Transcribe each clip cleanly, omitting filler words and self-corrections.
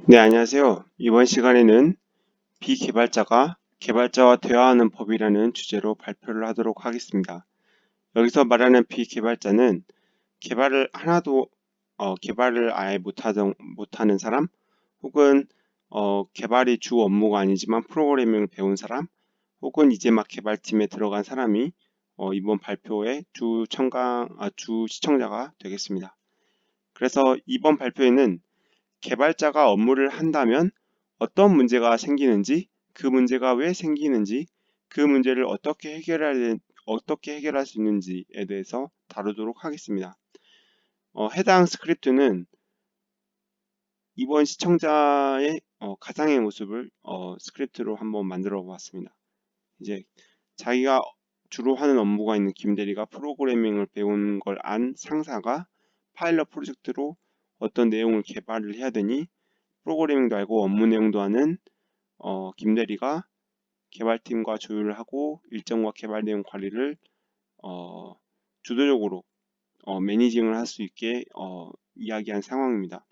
네, 안녕하세요. 이번 시간에는 비개발자가 개발자와 대화하는 법이라는 주제로 발표를 하도록 하겠습니다. 여기서 말하는 비개발자는 개발을 아예 못하는 사람, 혹은 개발이 주 업무가 아니지만 프로그래밍을 배운 사람, 혹은 이제 막 개발팀에 들어간 사람이 이번 발표의 주 시청자가 되겠습니다. 그래서 이번 발표에는 개발자가 업무를 한다면 어떤 문제가 생기는지, 그 문제가 왜 생기는지, 그 문제를 어떻게 해결할 수 있는지에 대해서 다루도록 하겠습니다. 해당 스크립트는 이번 시청자의 가상의 모습을 스크립트로 한번 만들어 보았습니다. 이제 자기가 주로 하는 업무가 있는 김대리가 프로그래밍을 배운 걸 안 상사가 파일럿 프로젝트로 어떤 내용을 개발을 해야 되니 프로그래밍도 알고 업무 내용도 아는 김대리가 개발팀과 조율을 하고 일정과 개발 내용 관리를 주도적으로 매니징을 할 수 있게 이야기한 상황입니다.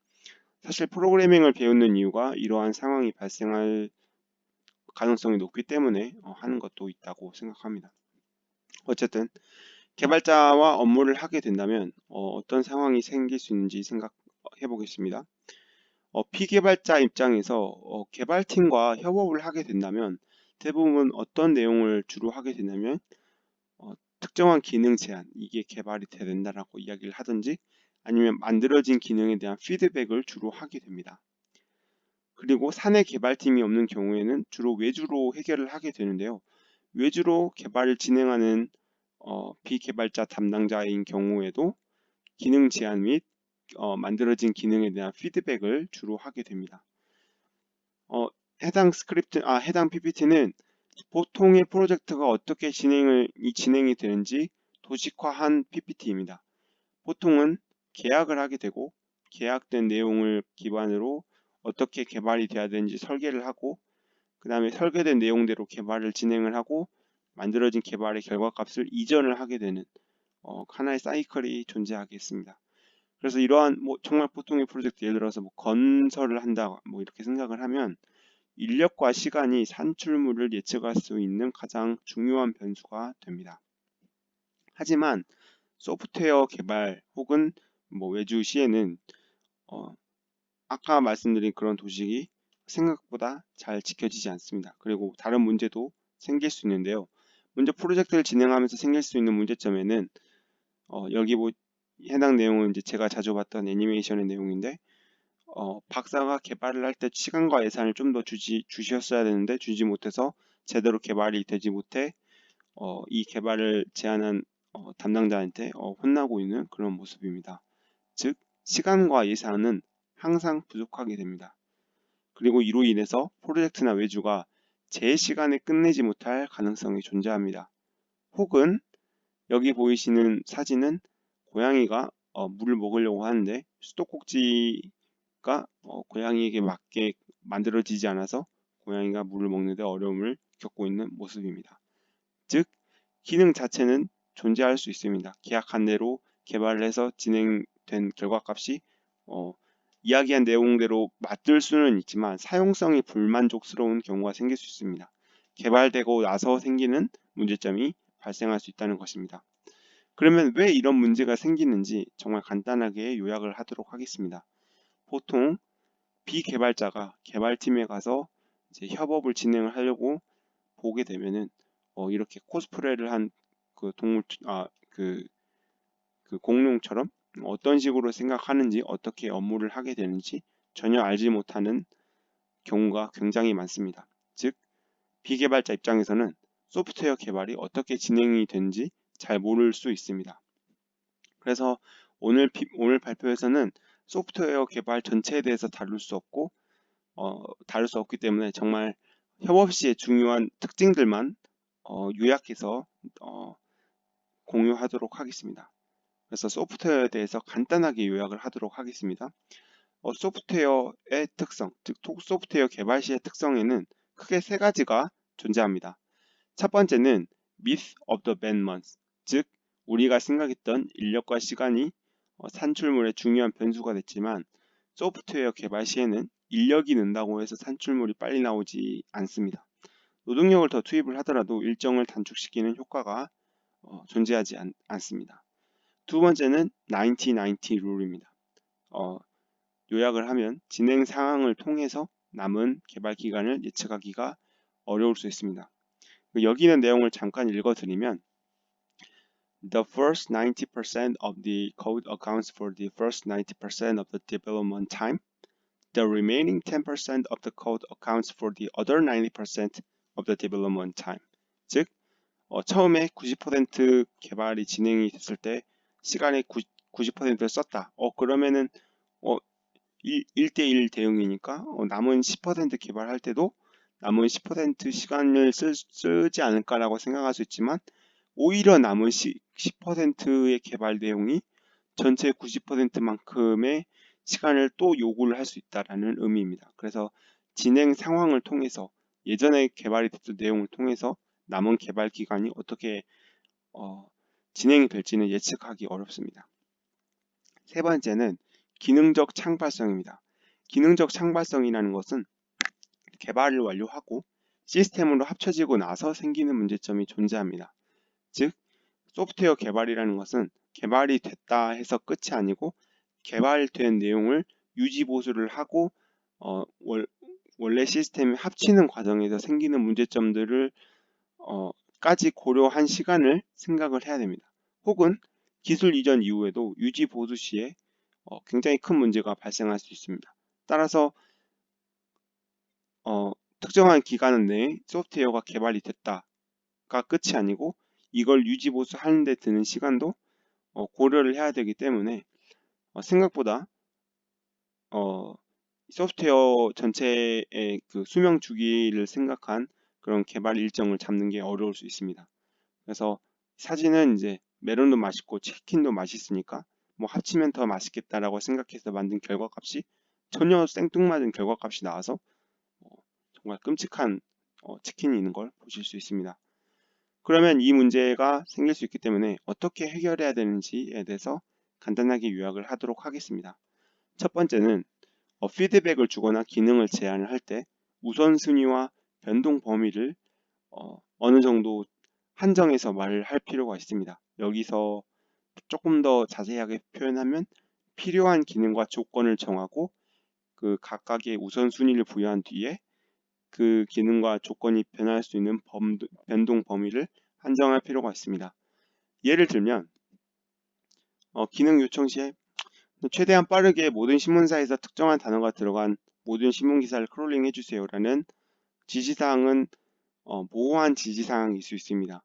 사실 프로그래밍을 배우는 이유가 이러한 상황이 발생할 가능성이 높기 때문에 하는 것도 있다고 생각합니다. 어쨌든 개발자와 업무를 하게 된다면 어떤 상황이 생길 수 있는지 생각해 보겠습니다. 피개발자 입장에서 개발팀과 협업을 하게 된다면 대부분 어떤 내용을 주로 하게 되냐면 특정한 기능 제한, 이게 개발이 돼야 된다라고 이야기를 하든지 아니면 만들어진 기능에 대한 피드백을 주로 하게 됩니다. 그리고 사내 개발팀이 없는 경우에는 주로 외주로 해결을 하게 되는데요. 외주로 개발을 진행하는 비개발자 담당자인 경우에도 기능 제한 및 만들어진 기능에 대한 피드백을 주로 하게 됩니다. 해당 PPT는 보통의 프로젝트가 어떻게 진행이 되는지 도식화한 PPT입니다. 보통은 계약을 하게 되고 계약된 내용을 기반으로 어떻게 개발이 돼야 되는지 설계를 하고 그 다음에 설계된 내용대로 개발을 진행을 하고 만들어진 개발의 결과값을 이전을 하게 되는 하나의 사이클이 존재하겠습니다. 그래서 이러한 정말 보통의 프로젝트 예를 들어서 건설을 한다 이렇게 생각을 하면 인력과 시간이 산출물을 예측할 수 있는 가장 중요한 변수가 됩니다. 하지만 소프트웨어 개발 혹은 외주 시에는 아까 말씀드린 그런 도식이 생각보다 잘 지켜지지 않습니다. 그리고 다른 문제도 생길 수 있는데요. 먼저 프로젝트를 진행하면서 생길 수 있는 문제점에는 여기 해당 내용은 이제 제가 자주 봤던 애니메이션의 내용인데 박사가 개발을 할 때 시간과 예산을 좀 더 주셨어야 되는데 주지 못해서 제대로 개발이 되지 못해 이 개발을 제안한 담당자한테 혼나고 있는 그런 모습입니다. 즉 시간과 예산은 항상 부족하게 됩니다. 그리고 이로 인해서 프로젝트나 외주가 제 시간에 끝내지 못할 가능성이 존재합니다. 혹은 여기 보이시는 사진은 고양이가 물을 먹으려고 하는데 수도꼭지가 고양이에게 맞게 만들어지지 않아서 고양이가 물을 먹는 데 어려움을 겪고 있는 모습입니다. 즉 기능 자체는 존재할 수 있습니다. 계약한 대로 개발을 해서 진행된 결과값이 이야기한 내용대로 맞들 수는 있지만 사용성이 불만족스러운 경우가 생길 수 있습니다. 개발되고 나서 생기는 문제점이 발생할 수 있다는 것입니다. 그러면 왜 이런 문제가 생기는지 정말 간단하게 요약을 하도록 하겠습니다. 보통 비개발자가 개발팀에 가서 이제 협업을 진행을 하려고 보게 되면은 이렇게 코스프레를 한 그 그 공룡처럼 어떤 식으로 생각하는지 어떻게 업무를 하게 되는지 전혀 알지 못하는 경우가 굉장히 많습니다. 즉 비개발자 입장에서는 소프트웨어 개발이 어떻게 진행이 되는지 잘 모를 수 있습니다. 그래서 오늘 발표에서는 소프트웨어 개발 전체에 대해서 다룰 수 없기 때문에 정말 협업 시의 중요한 특징들만 요약해서 공유하도록 하겠습니다. 그래서 소프트웨어에 대해서 간단하게 요약을 하도록 하겠습니다. 소프트웨어의 특성, 즉 소프트웨어 개발 시의 특성에는 크게 세 가지가 존재합니다. 첫 번째는 myth of the bad month, 즉 우리가 생각했던 인력과 시간이 산출물의 중요한 변수가 됐지만 소프트웨어 개발 시에는 인력이 는다고 해서 산출물이 빨리 나오지 않습니다. 노동력을 더 투입을 하더라도 일정을 단축시키는 효과가 존재하지 않습니다. 두 번째는 90-90 룰입니다. 요약을 하면 진행 상황을 통해서 남은 개발 기간을 예측하기가 어려울 수 있습니다. 여기 있는 내용을 잠깐 읽어드리면 The first 90% of the code accounts for the first 90% of the development time. The remaining 10% of the code accounts for the other 90% of the development time. 즉, 처음에 90% 개발이 진행이 됐을 때 시간의 90%를 썼다. 그러면은 1대1 대응이니까 남은 10% 개발할 때도 남은 10% 시간을 쓰지 않을까라고 생각할 수 있지만 오히려 남은 10%의 개발 내용이 전체 90%만큼의 시간을 또 요구를 할 수 있다라는 의미입니다. 그래서 진행 상황을 통해서 예전에 개발이 됐던 내용을 통해서 남은 개발 기간이 어떻게 진행이 될지는 예측하기 어렵습니다. 세 번째는 기능적 창발성입니다. 기능적 창발성이라는 것은 개발을 완료하고 시스템으로 합쳐지고 나서 생기는 문제점이 존재합니다. 즉, 소프트웨어 개발이라는 것은 개발이 됐다 해서 끝이 아니고 개발된 내용을 유지 보수를 하고 원래 시스템에 합치는 과정에서 생기는 문제점들을 까지 고려한 시간을 생각을 해야 됩니다. 혹은 기술 이전 이후에도 유지 보수 시에 굉장히 큰 문제가 발생할 수 있습니다. 따라서 특정한 기간 내에 소프트웨어가 개발이 됐다가 끝이 아니고 이걸 유지 보수하는 데 드는 시간도 고려를 해야 되기 때문에 생각보다 소프트웨어 전체의 그 수명 주기를 생각한 그런 개발 일정을 잡는 게 어려울 수 있습니다. 그래서 사진은 이제 멜론도 맛있고 치킨도 맛있으니까 뭐 합치면 더 맛있겠다라고 생각해서 만든 결과값이 전혀 생뚱맞은 결과값이 나와서 정말 끔찍한 치킨이 있는 걸 보실 수 있습니다. 그러면 이 문제가 생길 수 있기 때문에 어떻게 해결해야 되는지에 대해서 간단하게 요약을 하도록 하겠습니다. 첫 번째는 피드백을 주거나 기능을 제안을 할 때 우선순위와 변동 범위를 어느 정도 한정해서 말을 할 필요가 있습니다. 여기서 조금 더 자세하게 표현하면 필요한 기능과 조건을 정하고 그 각각의 우선순위를 부여한 뒤에 그 기능과 조건이 변할 수 있는 변동 범위를 한정할 필요가 있습니다. 예를 들면 기능 요청 시에 최대한 빠르게 모든 신문사에서 특정한 단어가 들어간 모든 신문기사를 크롤링 해주세요 라는 지시사항은 모호한 지시사항일 수 있습니다.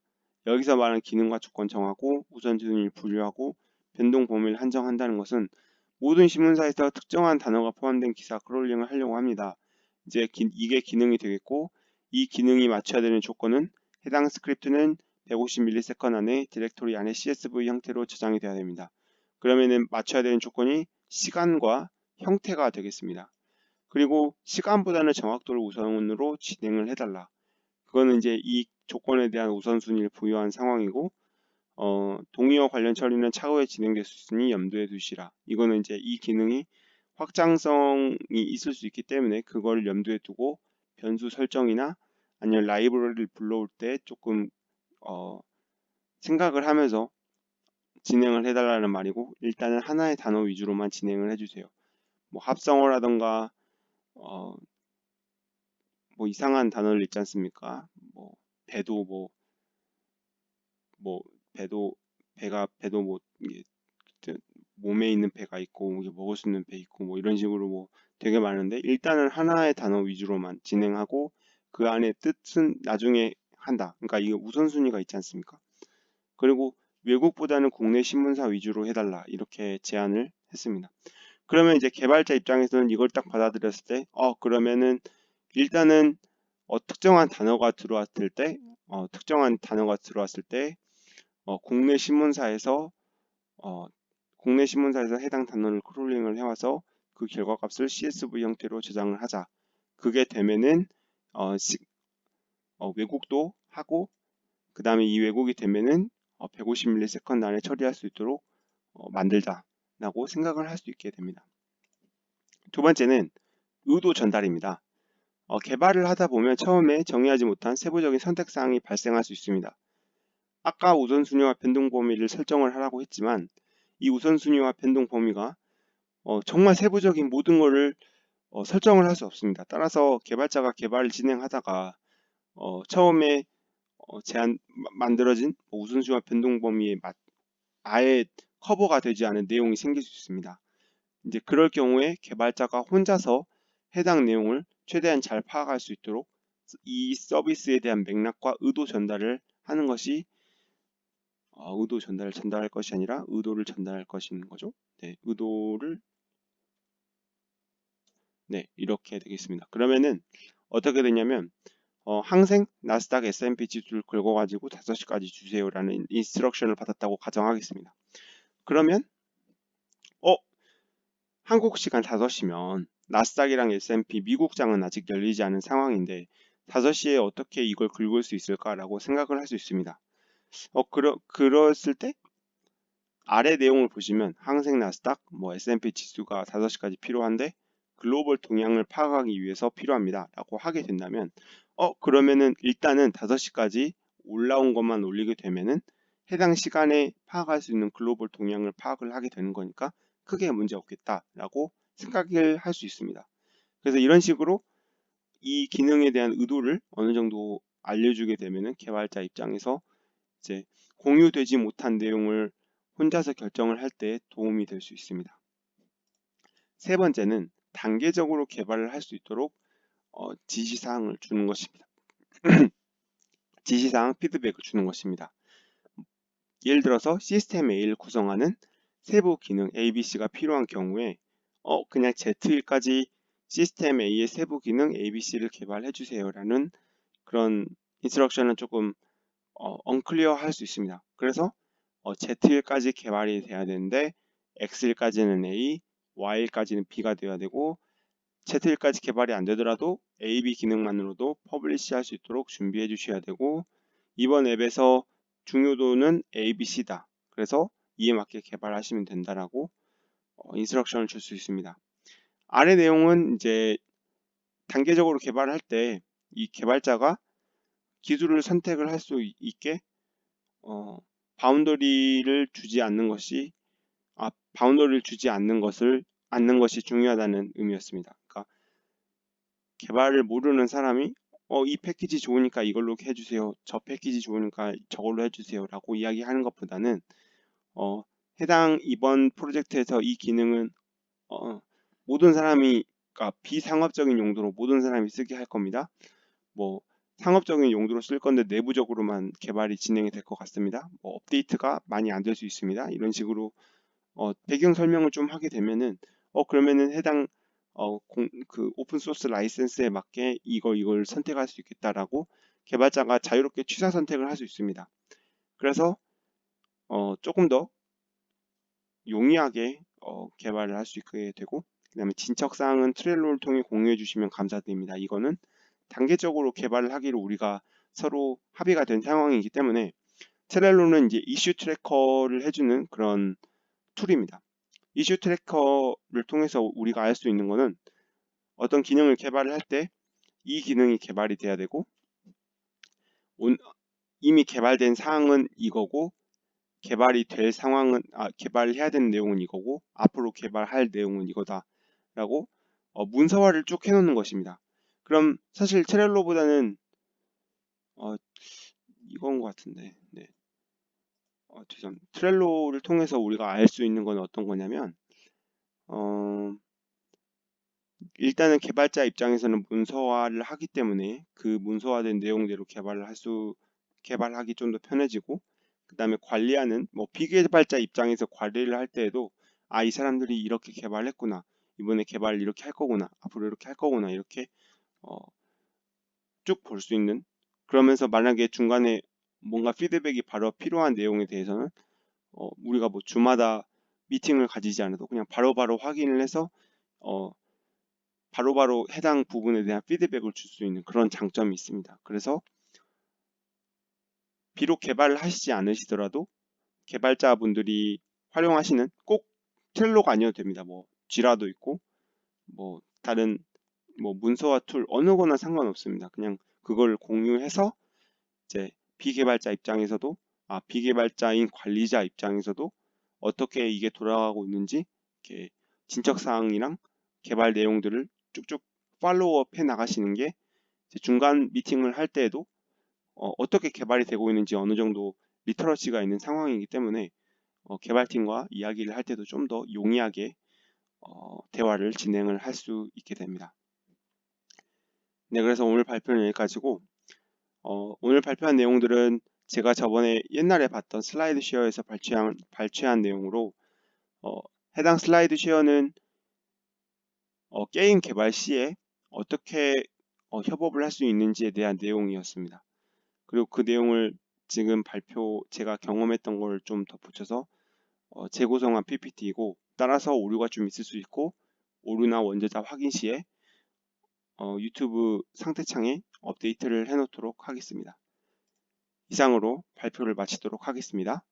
여기서 말하는 기능과 조건 정하고 우선순위를 분류하고 변동 범위를 한정한다는 것은 모든 신문사에서 특정한 단어가 포함된 기사 크롤링을 하려고 합니다. 이제 이게 기능이 되겠고 이 기능이 맞춰야 되는 조건은 해당 스크립트는 150ms 안에 디렉토리 안에 CSV 형태로 저장이 되어야 됩니다. 그러면은 맞춰야 되는 조건이 시간과 형태가 되겠습니다. 그리고 시간보다는 정확도를 우선으로 진행을 해달라. 그거는 이제 이 조건에 대한 우선순위를 부여한 상황이고 동의어 관련 처리는 차후에 진행될 수 있으니 염두에 두시라. 이거는 이제 이 기능이 확장성이 있을 수 있기 때문에 그걸 염두에 두고 변수 설정이나 아니면 라이브러리를 불러올 때 조금 생각을 하면서 진행을 해달라는 말이고 일단은 하나의 단어 위주로만 진행을 해주세요. 뭐 합성어라던가 뭐 이상한 단어를 읽지 않습니까? 뭐 배도 배도 뭐 이게 몸에 있는 배가 있고 먹을 수 있는 배 있고 뭐 이런 식으로 뭐 되게 많은데 일단은 하나의 단어 위주로만 진행하고 그 안에 뜻은 나중에 한다. 그러니까 이게 우선순위가 있지 않습니까? 그리고 외국보다는 국내 신문사 위주로 해달라 이렇게 제안을 했습니다. 그러면 이제 개발자 입장에서는 이걸 딱 받아들였을 때 그러면은 일단은 특정한 단어가 들어왔을 때 국내 신문사에서 해당 단어를 크롤링을 해와서 그 결과값을 CSV 형태로 저장을 하자. 그게 되면은 왜곡도 하고 그 다음에 이 왜곡이 되면은 150ms 안에 처리할 수 있도록 만들자라고 생각을 할 수 있게 됩니다. 두 번째는 의도 전달입니다. 개발을 하다 보면 처음에 정의하지 못한 세부적인 선택사항이 발생할 수 있습니다. 아까 우선순위와 변동 범위를 설정을 하라고 했지만 이 우선순위와 변동 범위가 정말 세부적인 모든 것을 설정을 할 수 없습니다. 따라서 개발자가 개발을 진행하다가 처음에 만들어진 우선순위와 변동 범위에 아예 커버가 되지 않은 내용이 생길 수 있습니다. 이제 그럴 경우에 개발자가 혼자서 해당 내용을 최대한 잘 파악할 수 있도록 이 서비스에 대한 맥락과 의도 전달을 하는 것이 의도 전달을 전달할 것이 아니라 의도를 전달할 것인 거죠. 네, 의도를 이렇게 되겠습니다. 그러면은 어떻게 되냐면 항생 나스닥 S&P 지수를 긁어가지고 5시까지 주세요라는 인스트럭션을 받았다고 가정하겠습니다. 그러면 한국 시간 5시면 나스닥이랑 S&P 미국장은 아직 열리지 않은 상황인데 5시에 어떻게 이걸 긁을 수 있을까라고 생각을 할 수 있습니다. 그랬을 때 아래 내용을 보시면 항생 나스닥, S&P 지수가 5시까지 필요한데 글로벌 동향을 파악하기 위해서 필요합니다 라고 하게 된다면 그러면은 일단은 5시까지 올라온 것만 올리게 되면은 해당 시간에 파악할 수 있는 글로벌 동향을 파악을 하게 되는 거니까 크게 문제 없겠다라고 생각을 할 수 있습니다. 그래서 이런 식으로 이 기능에 대한 의도를 어느 정도 알려주게 되면은 개발자 입장에서 이제 공유되지 못한 내용을 혼자서 결정을 할 때 도움이 될 수 있습니다. 세 번째는 단계적으로 개발을 할 수 있도록 지시사항을 주는 것입니다. 지시사항 피드백을 주는 것입니다. 예를 들어서 시스템 A를 구성하는 세부 기능 ABC가 필요한 경우에 그냥 Z1까지 시스템 A의 세부 기능 ABC를 개발해 주세요 라는 그런 인스트럭션은 조금 언클리어 할 수 있습니다. 그래서 Z1까지 개발이 돼야 되는데 X1까지는 A, Y1까지는 B가 되어야 되고 Z1까지 개발이 안 되더라도 A, B 기능만으로도 퍼블리시 할 수 있도록 준비해 주셔야 되고 이번 앱에서 중요도는 A, B, C다. 그래서 이에 맞게 개발하시면 된다라고 인스트럭션을 줄 수 있습니다. 아래 내용은 이제 단계적으로 개발을 할 때 이 개발자가 기술을 선택을 할 수 있게 바운더리를 주지 않는 것이 바운더리를 주지 않는 것이 중요하다는 의미였습니다. 그러니까 개발을 모르는 사람이 이 패키지 좋으니까 이걸로 해주세요. 저 패키지 좋으니까 저걸로 해주세요. 라고 이야기하는 것보다는 해당 이번 프로젝트에서 이 기능은 모든 사람이 그러니까 비상업적인 용도로 모든 사람이 쓰게 할 겁니다. 상업적인 용도로 쓸 건데 내부적으로만 개발이 진행이 될 것 같습니다. 업데이트가 많이 안 될 수 있습니다. 이런 식으로 배경 설명을 좀 하게 되면은 그러면은 해당 그 오픈 소스 라이센스에 맞게 이걸 선택할 수 있겠다라고 개발자가 자유롭게 취사 선택을 할 수 있습니다. 그래서 조금 더 용이하게 개발을 할 수 있게 되고 그 다음에 진척사항은 트렐로를 통해 공유해 주시면 감사드립니다. 이거는 단계적으로 개발을 하기로 우리가 서로 합의가 된 상황이기 때문에 트렐로는 이제 이슈 트래커를 해주는 그런 툴입니다. 이슈 트래커를 통해서 우리가 알 수 있는 거는 어떤 기능을 개발을 할 때 이 기능이 개발이 돼야 되고 이미 개발된 사항은 이거고 개발이 될 상황은 개발을 해야 되는 내용은 이거고 앞으로 개발할 내용은 이거다 라고 문서화를 쭉 해놓는 것입니다. 그럼 사실 트렐로보다는 이건 것 같은데 죄송합니다. 트렐로를 통해서 우리가 알 수 있는 건 어떤 거냐면 일단은 개발자 입장에서는 문서화를 하기 때문에 그 문서화된 내용대로 개발하기 좀 더 편해지고 그 다음에 관리하는 비개발자 입장에서 관리를 할 때에도 이 사람들이 이렇게 개발했구나 이번에 개발을 이렇게 할 거구나 앞으로 이렇게 할 거구나 이렇게 쭉 볼 수 있는 그러면서 만약에 중간에 뭔가 피드백이 바로 필요한 내용에 대해서는 우리가 주마다 미팅을 가지지 않아도 그냥 바로바로 확인을 해서 바로바로 해당 부분에 대한 피드백을 줄 수 있는 그런 장점이 있습니다. 그래서 비록 개발을 하시지 않으시더라도 개발자분들이 활용하시는 꼭 트렐로가 아니어도 됩니다. 지라도 있고 다른 뭐 문서와 툴 어느 거나 상관없습니다. 그냥 그걸 공유해서 이제 비개발자 입장에서도 비개발자인 관리자 입장에서도 어떻게 이게 돌아가고 있는지 이렇게 진척 사항이랑 개발 내용들을 쭉쭉 팔로우업 해 나가시는 게 중간 미팅을 할 때에도 어떻게 개발이 되고 있는지 어느 정도 리터러시가 있는 상황이기 때문에 개발팀과 이야기를 할 때도 좀 더 용이하게 대화를 진행을 할 수 있게 됩니다. 네, 그래서 오늘 발표는 여기까지고 오늘 발표한 내용들은 제가 저번에 옛날에 봤던 슬라이드 쉐어에서 발췌한 내용으로 해당 슬라이드 쉐어는 게임 개발 시에 어떻게 협업을 할 수 있는지에 대한 내용이었습니다. 그리고 그 내용을 지금 제가 경험했던 걸 좀 덧붙여서 재구성한 PPT이고 따라서 오류가 좀 있을 수 있고 오류나 원저자 확인 시에 유튜브 상태창에 업데이트를 해놓도록 하겠습니다. 이상으로 발표를 마치도록 하겠습니다.